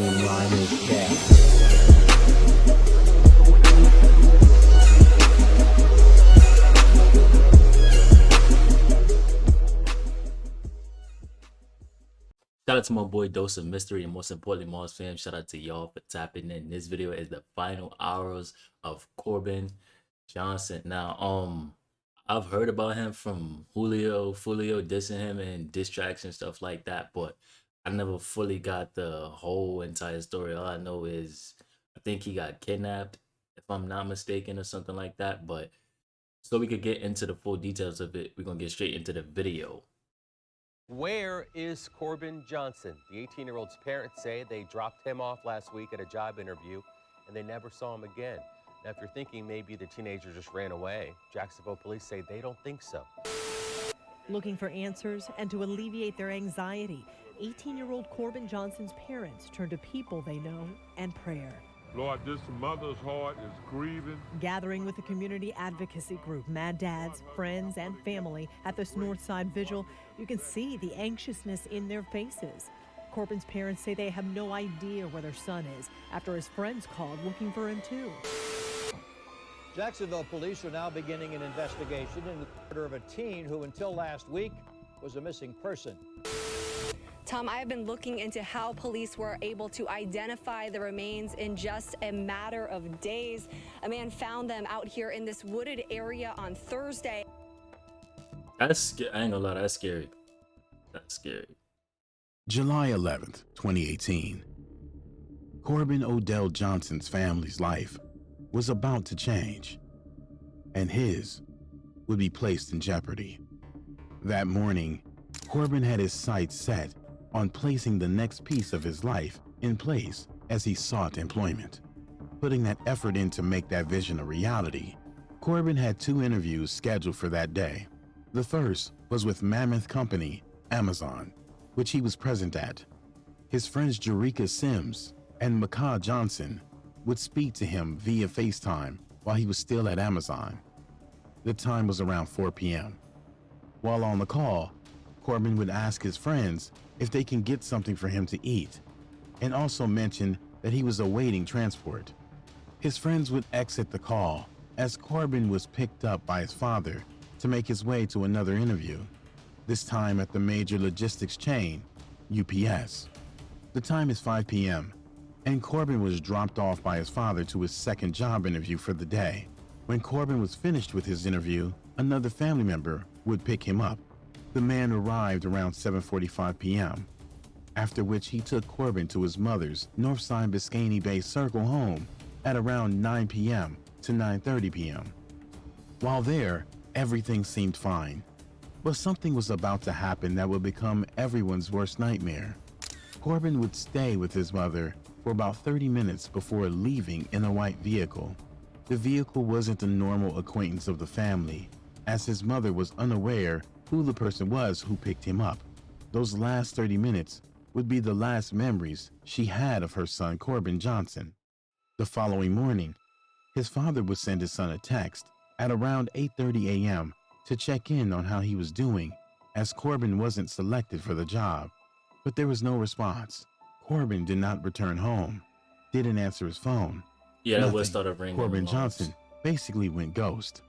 minor cat. Shout out to my boy Dose of Mystery, and most importantly, Mars fam, shout out to y'all for tapping in. This video is the final hours of Corbin Johnson. Now, I've heard about him from Fulio dissing him and diss tracks and stuff like that, but I never fully got the whole entire story. All I know is I think he got kidnapped, if I'm not mistaken, or something like that. But so we could get into the full details of it, we're gonna get straight into the video. Where is Corbin Johnson? The 18-year-old's parents say they dropped him off last week at a job interview and they never saw him again. Now, if you're thinking maybe the teenager just ran away, Jacksonville police say they don't think so. Looking for answers and to alleviate their anxiety, 18-year-old Corbin Johnson's parents turn to people they know and prayer. Lord, this mother's heart is grieving. Gathering with the community advocacy group, Mad Dads, friends, and family at this Northside Vigil, you can see the anxiousness in their faces. Corbin's parents say they have no idea where their son is after his friends called looking for him too. Jacksonville police are now beginning an investigation in the murder of a teen who until last week was a missing person. Tom, I have been looking into how police were able to identify the remains in just a matter of days. A man found them out here in this wooded area on Thursday. I ain't gonna lie, that's scary. That's scary. July 11th, 2018. Corbin Odell Johnson's family's life was about to change, and his would be placed in jeopardy. That morning, Corbin had his sights set on placing the next piece of his life in place as he sought employment. Putting that effort in to make that vision a reality, Corbin had 2 interviews scheduled for that day. The first was with mammoth company Amazon, which he was present at. His friends Jerika Sims and Maka Johnson would speak to him via FaceTime while he was still at Amazon. The time was around 4 p.m. While on the call, Corbin would ask his friends if they can get something for him to eat, and also mention that he was awaiting transport. His friends would exit the call as Corbin was picked up by his father to make his way to another interview, this time at the major logistics chain, UPS. The time is 5 p.m., and Corbin was dropped off by his father to his second job interview for the day. When Corbin was finished with his interview, another family member would pick him up. The man arrived around 7:45 p.m., after which he took Corbin to his mother's Northside Biscayne Bay Circle home at around 9 p.m. to 9:30 p.m. While there, everything seemed fine, but something was about to happen that would become everyone's worst nightmare. Corbin would stay with his mother for about 30 minutes before leaving in a white vehicle. The vehicle wasn't a normal acquaintance of the family, as his mother was unaware who the person was who picked him up. Those last 30 minutes would be the last memories she had of her son Corbin Johnson. The following morning, his father would send his son a text at around 8:30 a.m. to check in on how he was doing, as Corbin wasn't selected for the job. But there was no response. Corbin did not return home, didn't answer his phone. Yeah, that Nothing. would start ringing. Corbin Johnson basically went ghost.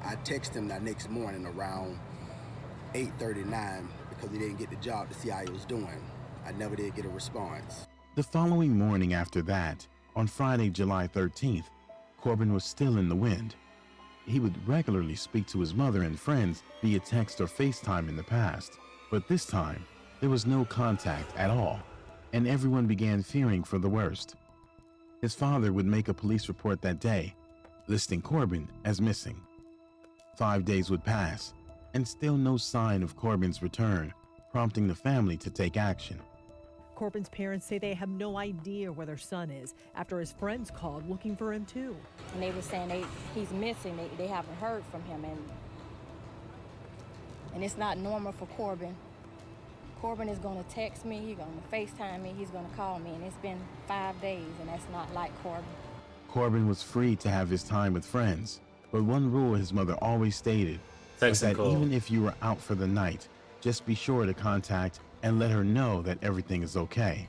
I texted him that next morning around 8:39 because he didn't get the job to see how he was doing. I never did get a response. The following morning after that, on Friday, July 13th, Corbin was still in the wind. He would regularly speak to his mother and friends via text or FaceTime in the past, but this time, there was no contact at all, and everyone began fearing for the worst. His father would make a police report that day, listing Corbin as missing. 5 days would pass, and still no sign of Corbin's return, prompting the family to take action. Corbin's parents say they have no idea where their son is after his friends called looking for him too. And they were saying he's missing. They haven't heard from him, and it's not normal for Corbin. Corbin is going to text me, he's going to FaceTime me, he's going to call me, and it's been 5 days, and that's not like Corbin. Corbin was free to have his time with friends, but one rule his mother always stated was that even if you were out for the night, just be sure to contact and let her know that everything is okay.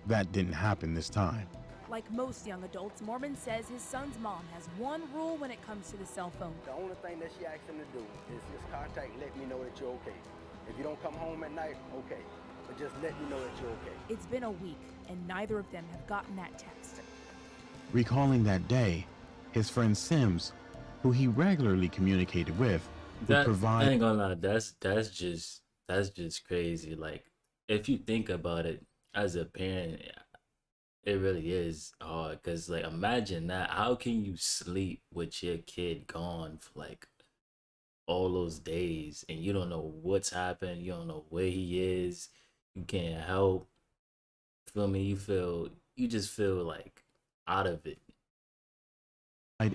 That didn't happen this time. Like most young adults, Mormon says his son's mom has one rule when it comes to the cell phone. The only thing that she asked him to do is just contact, let me know that you're okay. If you don't come home at night, okay. But just let me know that you're okay. It's been a week, and neither of them have gotten that text. Recalling that day, his friend Sims, who he regularly communicated with, would provide. I ain't gonna lie, that's just crazy. Like, if you think about it, as a parent, it really is hard. Cause like, imagine that. How can you sleep with your kid gone for like all those days, and you don't know what's happened, you don't know where he is, you can't help. Feel me? You just feel like out of it.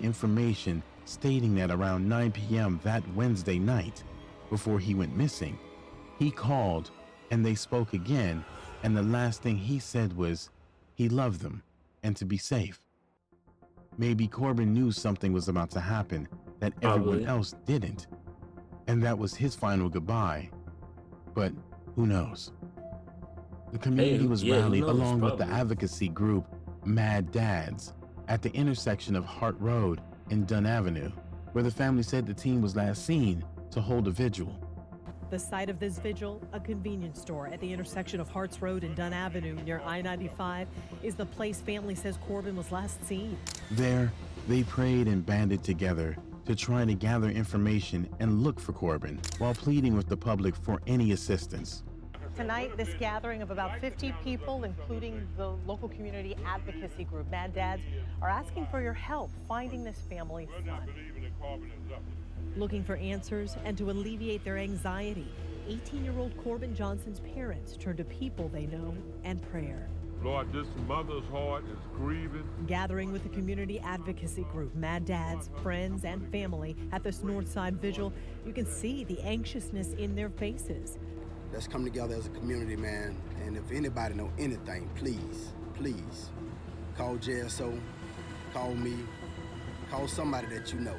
Information stating that around 9 p.m. that Wednesday night, before he went missing, he called and they spoke again, and the last thing he said was he loved them and to be safe. Maybe Corbin knew something was about to happen that everyone else didn't, and that was his final goodbye. But who knows? The community was rallied along with the advocacy group Mad Dads at the intersection of Hart Road and Dunn Avenue, where the family said the teen was last seen to hold a vigil. The site of this vigil, a convenience store at the intersection of Harts Road and Dunn Avenue near I-95, is the place family says Corbin was last seen. There, they prayed and banded together to try to gather information and look for Corbin, while pleading with the public for any assistance. Tonight, this gathering of about 50 people, including the local community advocacy group, Mad Dads, are asking for your help finding this family's son. Looking for answers and to alleviate their anxiety, 18-year-old Corbin Johnson's parents turn to people they know and prayer. Lord, this mother's heart is grieving. Gathering with the community advocacy group, Mad Dads, friends, and family at this Northside Vigil, you can see the anxiousness in their faces. Let's come together as a community, man. And if anybody know anything, please, please, call JSO, call me, call somebody that you know.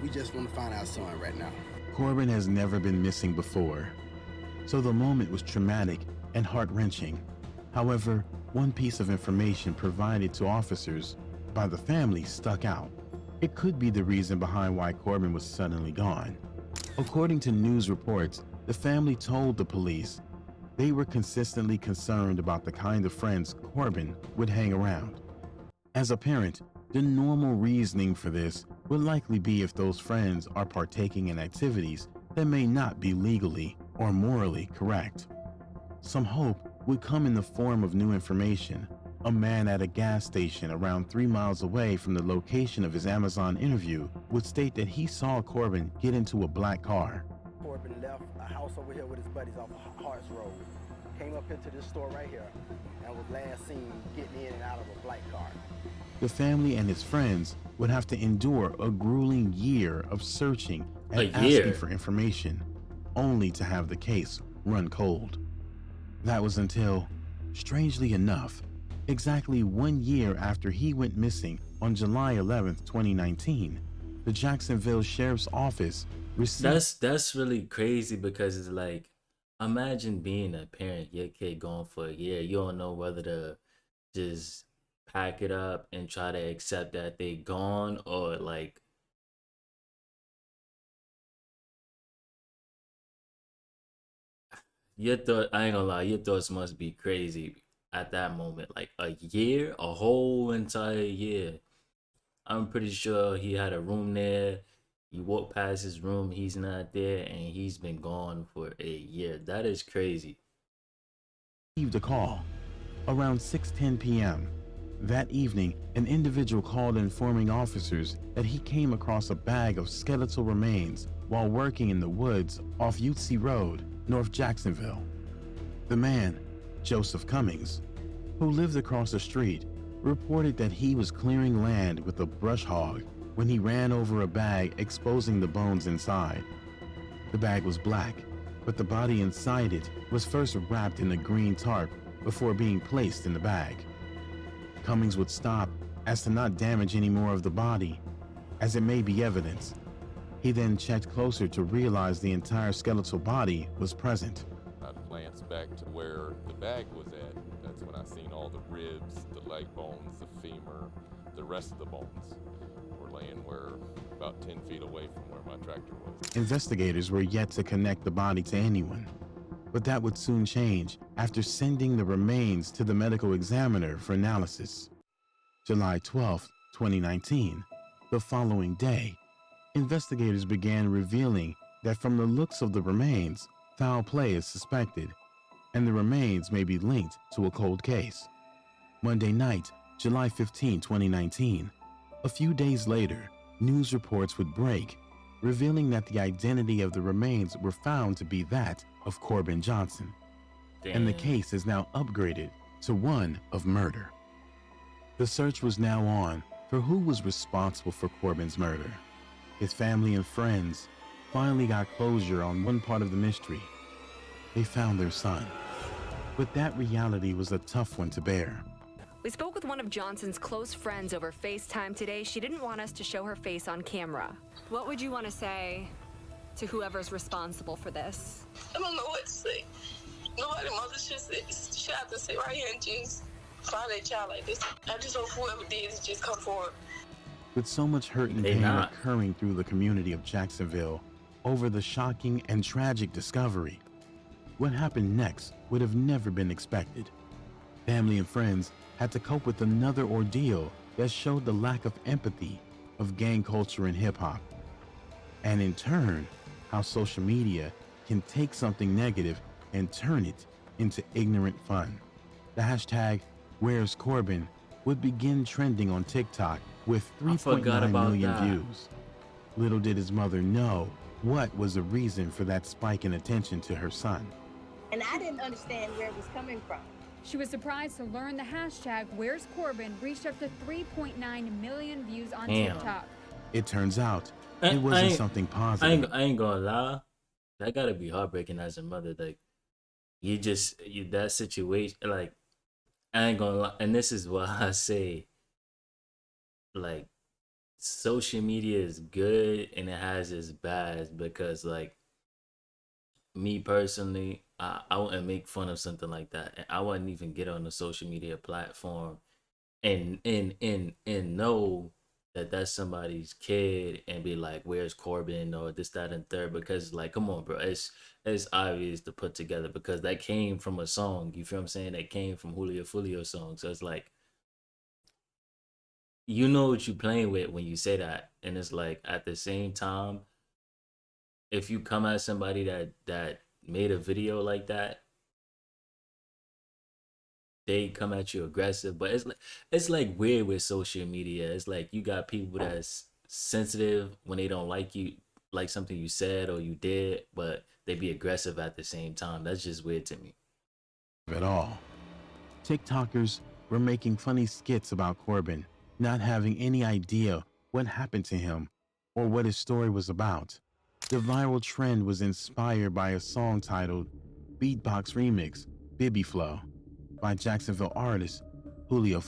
We just want to find our son right now. Corbin has never been missing before, so the moment was traumatic and heart-wrenching. However, one piece of information provided to officers by the family stuck out. It could be the reason behind why Corbin was suddenly gone. According to news reports, the family told the police they were consistently concerned about the kind of friends Corbin would hang around. As a parent, the normal reasoning for this would likely be if those friends are partaking in activities that may not be legally or morally correct. Some hope would come in the form of new information. A man at a gas station around 3 miles away from the location of his Amazon interview would state that he saw Corbin get into a black car. Corbin left a house over here with his buddies off of Harts Road, came up into this store right here, and was last seen getting in and out of a black car. The family and his friends would have to endure a grueling year of searching and asking for information, only to have the case run cold. That was until, strangely enough, exactly 1 year after he went missing on July 11th, 2019, the Jacksonville Sheriff's Office received... That's really crazy, because it's like, imagine being a parent, your kid gone for a year, you don't know whether to just pack it up and try to accept that they gone, or like your thought. I ain't gonna lie, your thoughts must be crazy at that moment. Like a year, a whole entire year. I'm pretty sure he had a room there. You walk past his room, he's not there, and he's been gone for a year. That is crazy. Received a call around 6:10 p.m. That evening, an individual called informing officers that he came across a bag of skeletal remains while working in the woods off Utesy Road, North Jacksonville. The man, Joseph Cummings, who lived across the street, reported that he was clearing land with a brush hog when he ran over a bag, exposing the bones inside. The bag was black, but the body inside it was first wrapped in a green tarp before being placed in the bag. Cummings would stop as to not damage any more of the body, as it may be evidence. He then checked closer to realize the entire skeletal body was present. Plant tracks back to where the bag was at. That's when I seen all the ribs, the leg bones, the femur, the rest of the bones were laying about 10 feet away from where my tractor was. Investigators were yet to connect the body to anyone, but that would soon change after sending the remains to the medical examiner for analysis. July 12, 2019, the following day, investigators began revealing that from the looks of the remains, foul play is suspected, and the remains may be linked to a cold case. Monday night, July 15, 2019, a few days later, news reports would break, revealing that the identity of the remains were found to be that of Corbin Johnson. Damn. And the case is now upgraded to one of murder. The search was now on for who was responsible for Corbin's murder. His family and friends finally got closure on one part of the mystery. They found their son. But that reality was a tough one to bear. We spoke with one of Johnson's close friends over FaceTime today. She didn't want us to show her face on camera. What would you want to say to whoever's responsible for this? I don't know what to say. Nobody mother should have to sit right here and just find a child like this. I just hope whoever did it just come forward. With so much hurt and pain occurring through the community of Jacksonville over the shocking and tragic discovery, what happened next would have never been expected. Family and friends had to cope with another ordeal that showed the lack of empathy of gang culture and hip-hop, and in turn, how social media can take something negative and turn it into ignorant fun. The hashtag Where's Corbin would begin trending on TikTok with 3.9 million views. Little did his mother know what was the reason for that spike in attention to her son. And I didn't understand where it was coming from. She was surprised to learn the hashtag Where's Corbin reached up to 3.9 million views on TikTok. It turns out it wasn't something positive. I ain't gonna lie, that gotta be heartbreaking as a mother. Like, that situation, like, I ain't gonna lie, and this is why I say, like, social media is good and it has its bads, because, like, me personally, I wouldn't make fun of something like that, and I wouldn't even get on a social media platform and know that that's somebody's kid and be like, where's Corbin, or this, that, and third, because, like, come on, bro, it's obvious to put together, because that came from a song, you feel what I'm saying? That came from Julio song. So it's like, you know what you're playing with when you say that. And it's like, at the same time, if you come at somebody that made a video like that, they come at you aggressive. But it's like weird with social media. It's like you got people that's sensitive when they don't like you, like something you said or you did, but they be aggressive at the same time. That's just weird to me. At all. TikTokers were making funny skits about Corbin, not having any idea what happened to him or what his story was about. The viral trend was inspired by a song titled Beatbox Remix, Bibby Flow, by Jacksonville artist Julio.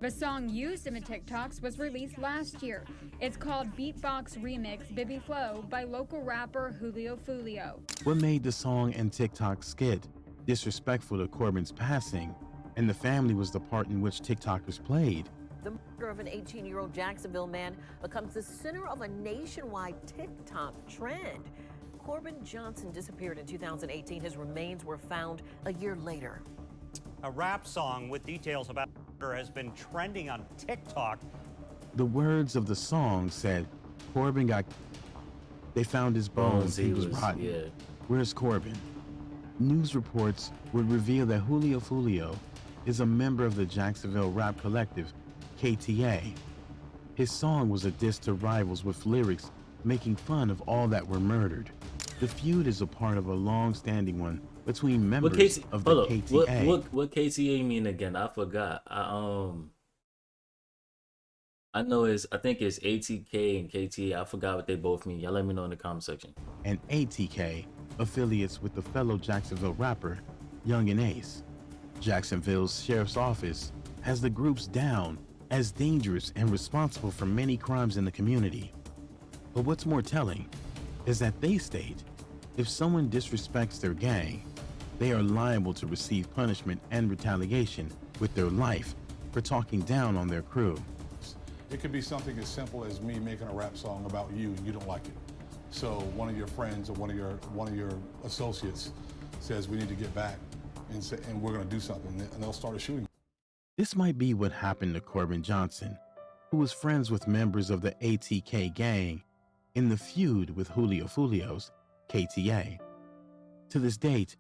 The song used in the TikToks was released last year. It's called Beatbox Remix Bibby Flow by local rapper Julio. What made the song and TikTok skit disrespectful to Corbin's passing, and the family, was the part in which TikTokers played. The murder of an 18-year-old Jacksonville man becomes the center of a nationwide TikTok trend. Corbin Johnson disappeared in 2018. His remains were found a year later. A rap song with details about the murder has been trending on TikTok. The words of the song said, Corbin got... They found his bones, he was rotten. Yeah. Where's Corbin? News reports would reveal that Julio is a member of the Jacksonville rap collective, KTA. His song was a diss to rivals with lyrics making fun of all that were murdered. The feud is a part of a long-standing one between members of the KTA. What KTA mean again? I forgot. I know I think it's ATK and KTA. I forgot what they both mean. Y'all let me know in the comment section. And ATK, affiliates with the fellow Jacksonville rapper, Young and Ace. Jacksonville's sheriff's office has the groups down as dangerous and responsible for many crimes in the community. But what's more telling is that they state if someone disrespects their gang, they are liable to receive punishment and retaliation with their life for talking down on their crew. It could be something as simple as me making a rap song about you and you don't like it. So one of your friends or one of your associates says we need to get back and we're going to do something, and they'll start a shooting. This might be what happened to Corbin Johnson, who was friends with members of the ATK gang in the feud with Julio Fulio's KTA. To this date,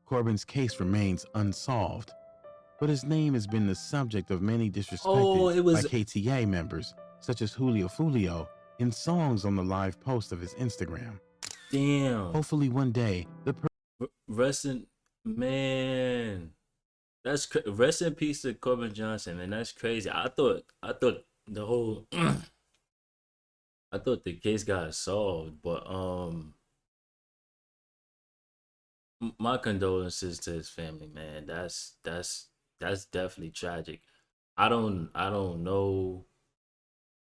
Corbin's case remains unsolved, but his name has been the subject of many disrespected by KTA members, such as Julio Fulio, in songs on the live post of his Instagram. Damn. Hopefully one day, rest in rest in peace to Corbin Johnson, man. That's crazy. I thought the whole I thought the case got solved, but my condolences to his family, man. That's definitely tragic. I don't know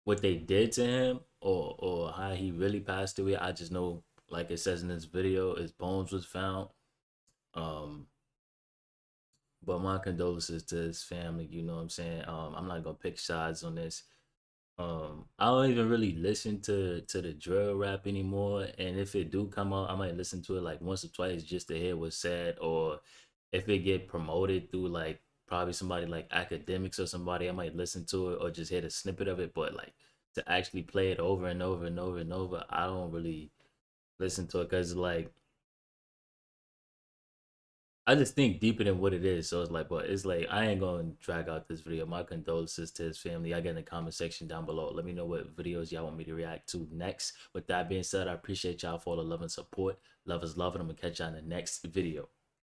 what they did to him or how he really passed away. I just know, like it says in this video, his bones was found. But my condolences to his family, you know what I'm saying? I'm not gonna pick sides on this. I don't even really listen to the drill rap anymore, and if it do come out, I might listen to it like once or twice just to hear what's said, or if it get promoted through like probably somebody like academics or somebody, I might listen to it or just hear a snippet of it. But like to actually play it over and over and over and over, I don't really listen to it because like I just think deeper than what it is. So it's like, but it's like, I ain't going to drag out this video. My condolences to his family. I get in the comment section down below. Let me know what videos y'all want me to react to next. With that being said, I appreciate y'all for all the love and support. Love is love, and I'm going to catch y'all in the next video.